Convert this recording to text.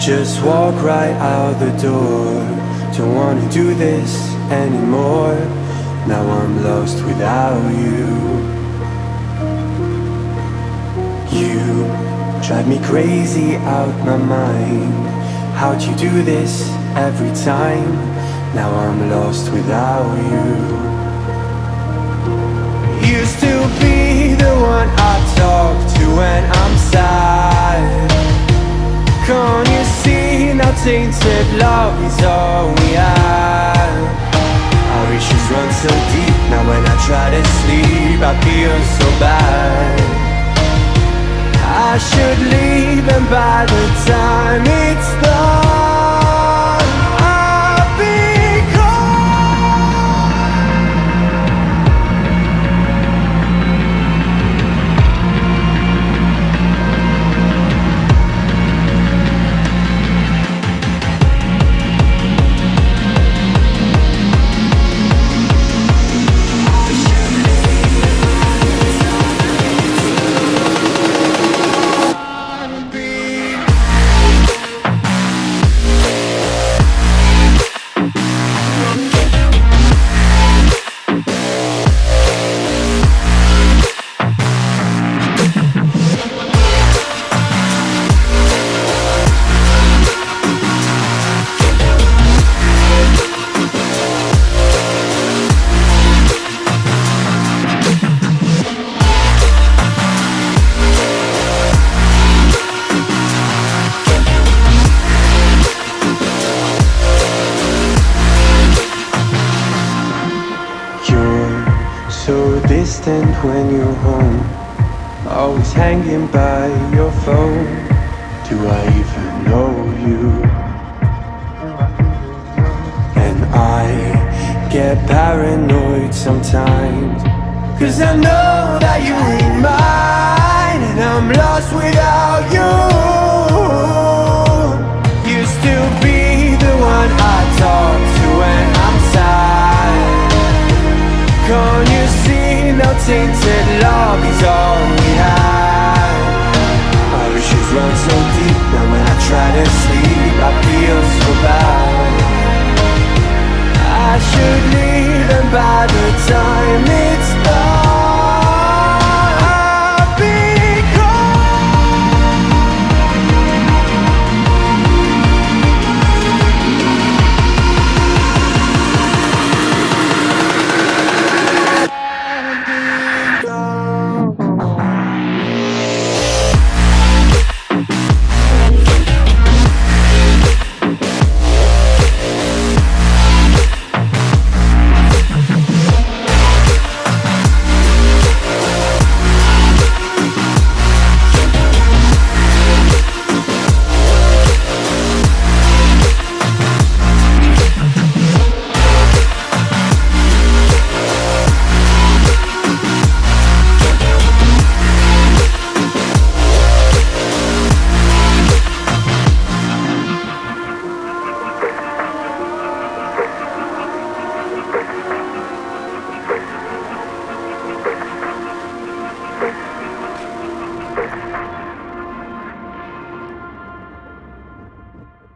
Just walk right out the door. Don't wanna do this anymore. Now I'm lost without you. You drive me crazy out my mind. How'd you do this every time? Now I'm lost without you. Used to be the one I talk to when I'm sad. Can't you see now tainted love is all we have? Our issues run so deep, now when I try to sleep I feel so bad. I should leave and by the time it's done I'll be gone. When you're home, always hanging by your phone. Do I even know you? And I get paranoid sometimes, 'cause I know that you ain't mine, and I'm lost without you. Used to be the one I talk to when I'm sad. Can't you see now tainted love is all we have? Our issues run so deep, now when I try to sleep I feel so bad. I should leave